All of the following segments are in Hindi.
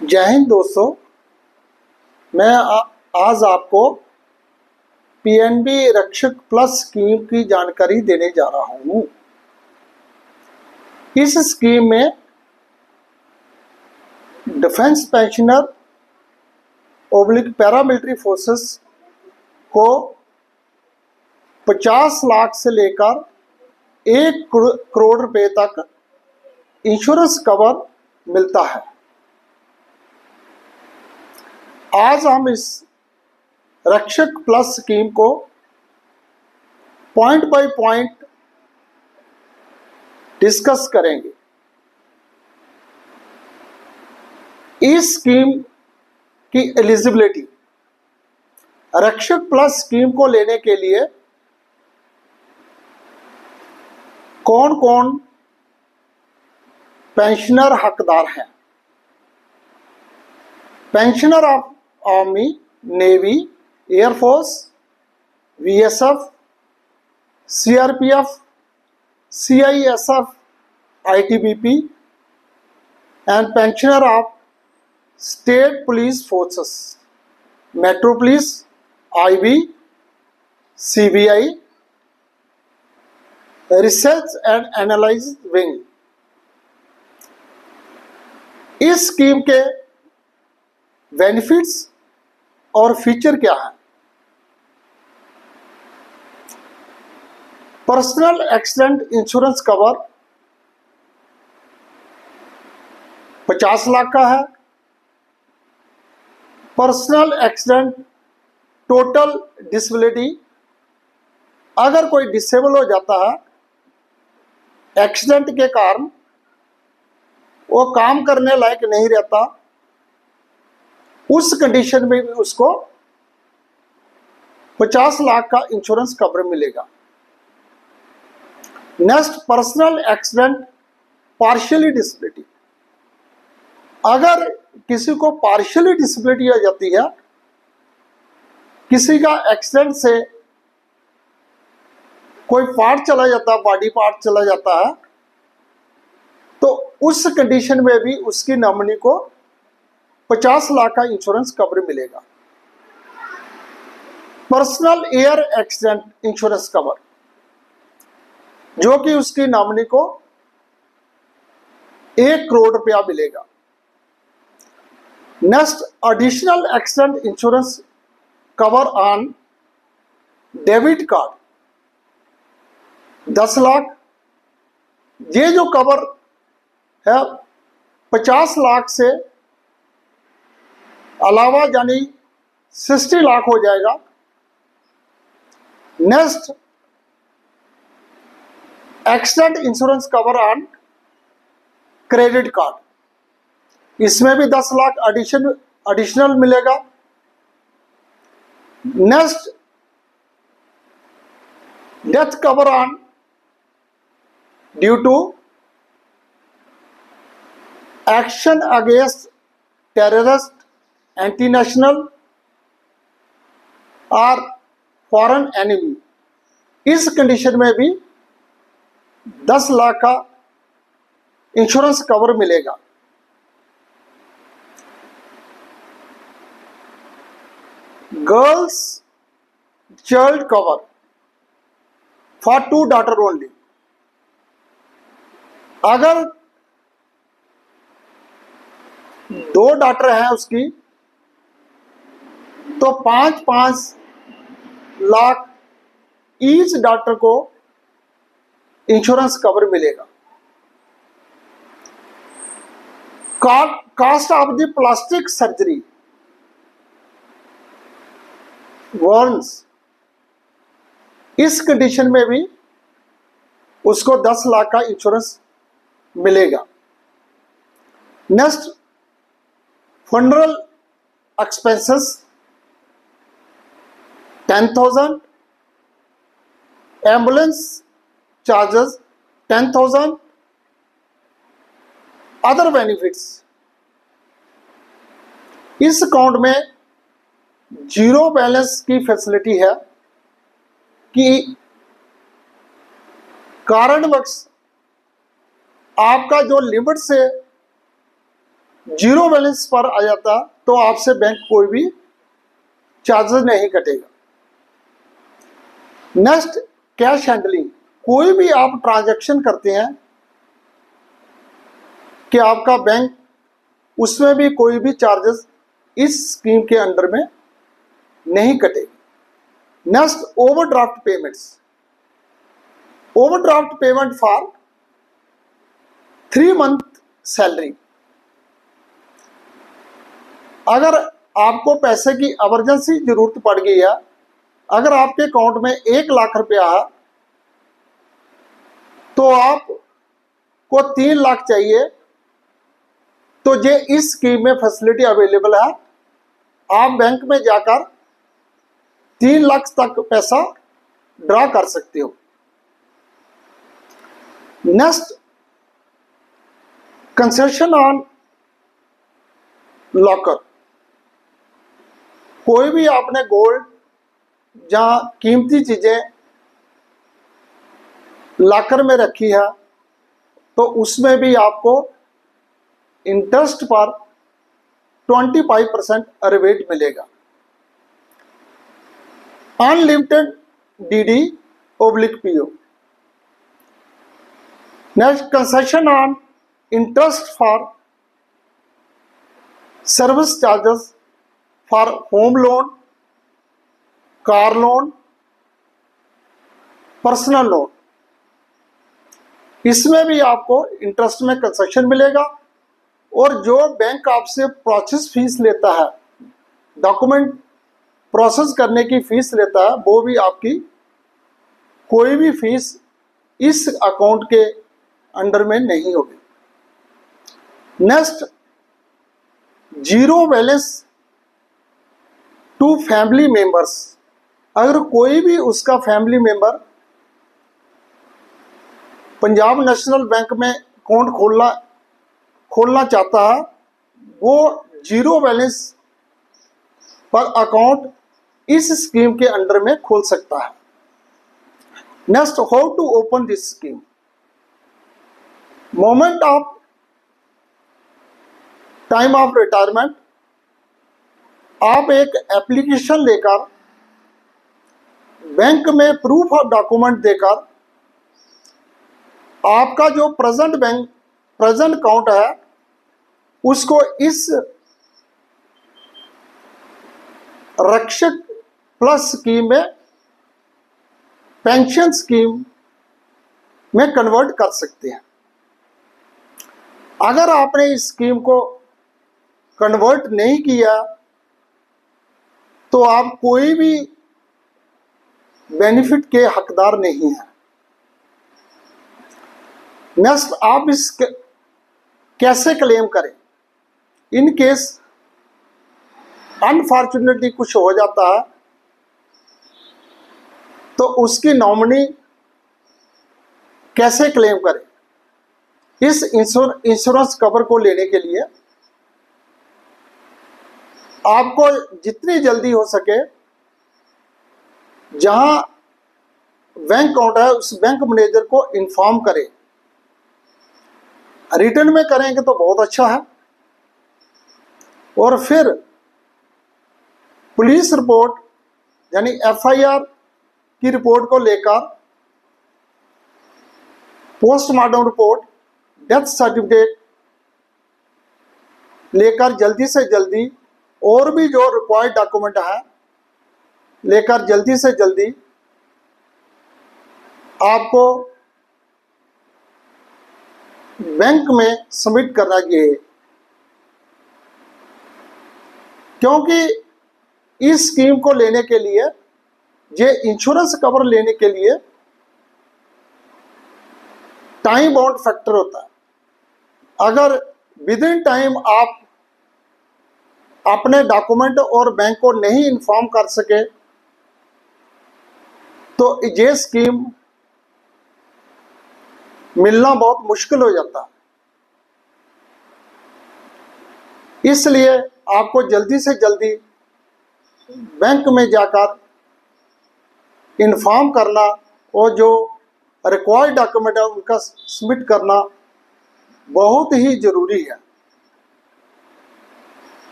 जय हिंद दोस्तों। मैं आज आपको पीएनबी रक्षक प्लस स्कीम की जानकारी देने जा रहा हूं। इस स्कीम में defence pensioner oblique paramilitary forces को 50 लाख से लेकर 1 करोड़ रुपए तक इंश्योरेंस कवर मिलता है। आज हम इस रक्षक प्लस स्कीम को पॉइंट बाय पॉइंट डिस्कस करेंगे। इस स्कीम की एलिजिबिलिटी, रक्षक प्लस स्कीम को लेने के लिए कौन कौन पेंशनर हकदार हैं। Pensioner of army, navy, air force, VSF, CRPF, CISF, ITBP and pensioner of state police forces, metro police, IB, CBI, research and analysis wing। इस स्कीम के बेनिफिट्स और फीचर क्या है। Personal accident insurance cover 50 lakh का है। पर्सनल एक्सीडेंट टोटल डिसेबिलिटी, अगर कोई डिसेबल हो जाता है एक्सीडेंट के कारण, वो काम करने लायक नहीं रहता, उस कंडीशन में भी उसको 50 लाख का इंश्योरेंस कवर मिलेगा। Next, personal accident partially disability, अगर किसी को पार्शियली डिसेबिलिटी हो जाती है, किसी का एक्सीडेंट से कोई पार्ट चला जाता है, बॉडी पार्ट चला जाता है, तो उस कंडीशन में भी उसकी नॉमिनी को 50 लाख का इंश्योरेंस कवर मिलेगा। Personal air accident insurance cover, जो कि उसकी नॉमिनी को 1 करोड़ रुपया मिलेगा। Next, additional accident insurance cover on debit card 10 lakh. ये जो कवर है 50 लाख से अलावा यानी 60 लाख हो जाएगा। Next, accident insurance cover on credit card, इसमें भी 10 लाख एडिशनल मिलेगा। Next, death cover on due to action against terrorist, anti national और फॉरेन एनिमी, इस कंडीशन में भी 10 लाख का इंश्योरेंस कवर मिलेगा। Girls child cover for 2 daughter only, अगर 2 डॉटर हैं उसकी, तो 5-5 लाख ईच डॉटर को इंश्योरेंस कवर मिलेगा। Cost of the plastic surgery burns, इस कंडीशन में भी उसको 10 लाख का इंश्योरेंस मिलेगा। Next, funeral expenses 10,000, ambulance charges 10,000, other benefits. इस अकाउंट में जीरो बैलेंस की फैसिलिटी है कि कारणवश आपका जो लिमिट से जीरो बैलेंस पर आ जाता तो आपसे बैंक कोई भी चार्जेस नहीं कटेगा। Next, cash handling. कोई भी आप ट्रांजैक्शन करते हैं कि आपका बैंक, उसमें भी कोई भी चार्जेस इस स्कीम के अंडर में नहीं कटेगी। Next, overdraft payments. Overdraft payment for 3 month salary. अगर आपको पैसे की इमरजेंसी जरूरत पड़ गई है, अगर आपके अकाउंट में 1 लाख रुपया है तो आपको 3 लाख चाहिए, तो ये इस स्कीम में फैसिलिटी अवेलेबल है। आप बैंक में जाकर 3 लाख तक पैसा ड्रा कर सकते हो। Next, concession on locker. कोई भी आपने गोल्ड या कीमती चीजें लॉकर में रखी है तो उसमें भी आपको इंटरेस्ट पर 25% रिबेट मिलेगा। Unlimited DD oblique PO. Next, concession on interest for service charges for home loan, car loan, personal loan. इसमें भी आपको इंटरेस्ट में कंसेशन मिलेगा। और जो बैंक आपसे प्रोसेस फीस लेता है, डॉक्यूमेंट प्रोसेस करने की फीस लेता है, वो भी आपकी कोई भी फीस इस अकाउंट के अंडर में नहीं होगी। Next, zero balance to family members. अगर कोई भी उसका family member Punjab national bank में अकाउंट खोलना चाहता है, वो जीरो बैलेंस पर अकाउंट इस स्कीम के अंडर में खोल सकता है। Next, how to open this scheme. Moment of time of retirement, आप एक एप्लीकेशन लेकर बैंक में प्रूफ ऑफ डॉक्यूमेंट देकर आपका जो प्रेजेंट अकाउंट है उसको इस रक्षक प्लस स्कीम में, पेंशन स्कीम में कन्वर्ट कर सकते हैं। अगर आपने इस स्कीम को कन्वर्ट नहीं किया तो आप कोई भी बेनिफिट के हकदार नहीं हैं। नेक्स्ट, आप इस कैसे क्लेम करें। इन केस अनफॉर्चुनेटली कुछ हो जाता है तो उसकी नॉमिनी कैसे क्लेम करें। इस इंश्योरेंस कवर को लेने के लिए आपको जितनी जल्दी हो सके जहां बैंक अकाउंट है उस बैंक मैनेजर को इन्फॉर्म करें। रिटर्न में करेंगे तो बहुत अच्छा है। और फिर पुलिस रिपोर्ट यानी एफआईआर की रिपोर्ट को लेकर पोस्टमार्टम रिपोर्ट, डेथ सर्टिफिकेट लेकर जल्दी से जल्दी, और भी जो रिक्वायर्ड डॉक्यूमेंट है लेकर जल्दी से जल्दी आपको बैंक में सबमिट करना चाहिए। क्योंकि इस स्कीम को लेने के लिए, ये इंश्योरेंस कवर लेने के लिए टाइम बाउंड फैक्टर होता है। अगर विद इन टाइम आप अपने डॉक्यूमेंट और बैंक को नहीं इन्फॉर्म कर सके तो ये स्कीम मिलना बहुत मुश्किल हो जाता है। इसलिए आपको जल्दी से जल्दी बैंक में जाकर इन्फॉर्म करना और जो रिक्वायर्ड डॉक्यूमेंट है उनका सबमिट करना बहुत ही जरूरी है।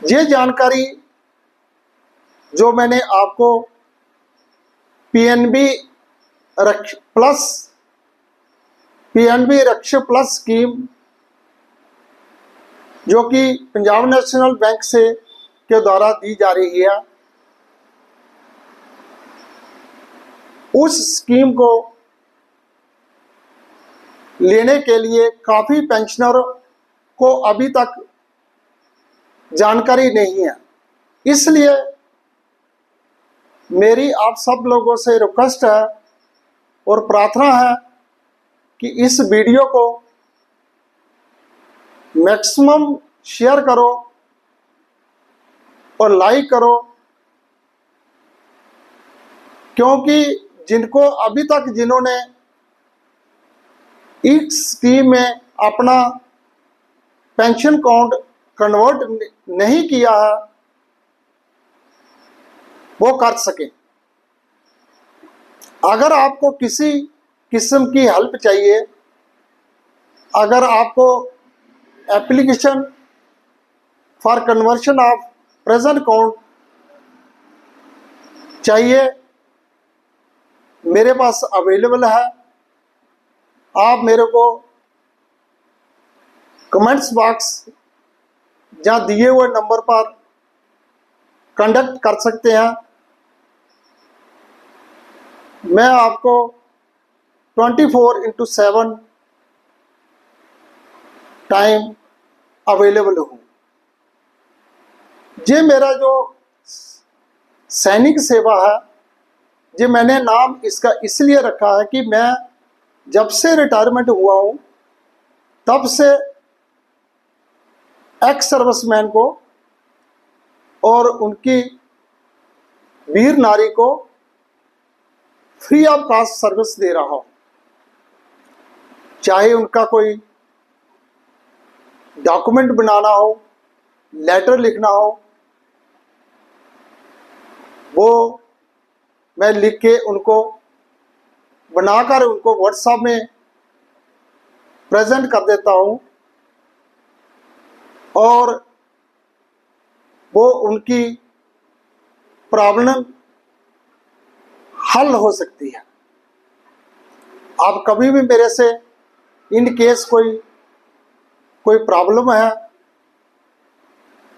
ये जानकारी जो मैंने आपको पीएनबी रक्ष प्लस स्कीम जो कि पंजाब नेशनल बैंक से के द्वारा दी जा रही है, उस स्कीम को लेने के लिए काफ़ी पेंशनरों को अभी तक जानकारी नहीं है। इसलिए मेरी आप सब लोगों से रिक्वेस्ट है और प्रार्थना है कि इस वीडियो को मैक्सिमम शेयर करो और लाइक करो, क्योंकि जिन्होंने इस स्कीम में अपना पेंशन अकाउंट कन्वर्ट नहीं किया है, वो कर सके। अगर आपको किसी किस्म की हेल्प चाहिए, अगर आपको application for conversion of present account चाहिए, मेरे पास अवेलेबल है। आप मेरे को कमेंट्स बॉक्स जहाँ दिए हुए नंबर पर कांटेक्ट कर सकते हैं। मैं आपको 24/7 टाइम अवेलेबल हूँ। ये मेरा जो सैनिक सेवा है, ये मैंने नाम इसका इसलिए रखा है कि मैं जब से रिटायरमेंट हुआ हूँ तब से एक्स सर्विसमैन को और उनकी वीर नारी को फ्री ऑफ कॉस्ट सर्विस दे रहा हूँ। चाहे उनका कोई डॉक्यूमेंट बनाना हो, लेटर लिखना हो, वो मैं लिख के उनको बनाकर उनको व्हाट्सएप में प्रेजेंट कर देता हूँ और वो उनकी प्रॉब्लम हल हो सकती है। आप कभी भी मेरे से इन केस कोई प्रॉब्लम है,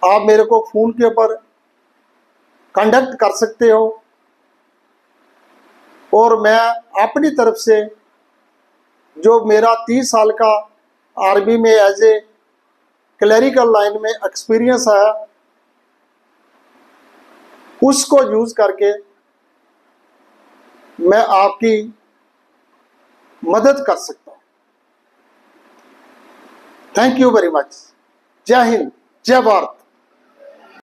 आप मेरे को फ़ोन के ऊपर कांटेक्ट कर सकते हो और मैं अपनी तरफ से जो मेरा 30 साल का आर्मी में एज ए क्लरिकल लाइन में एक्सपीरियंस है, उसको यूज़ करके मैं आपकी मदद कर सकता हूँ। Thank you very much. जय हिंद, जय भारत।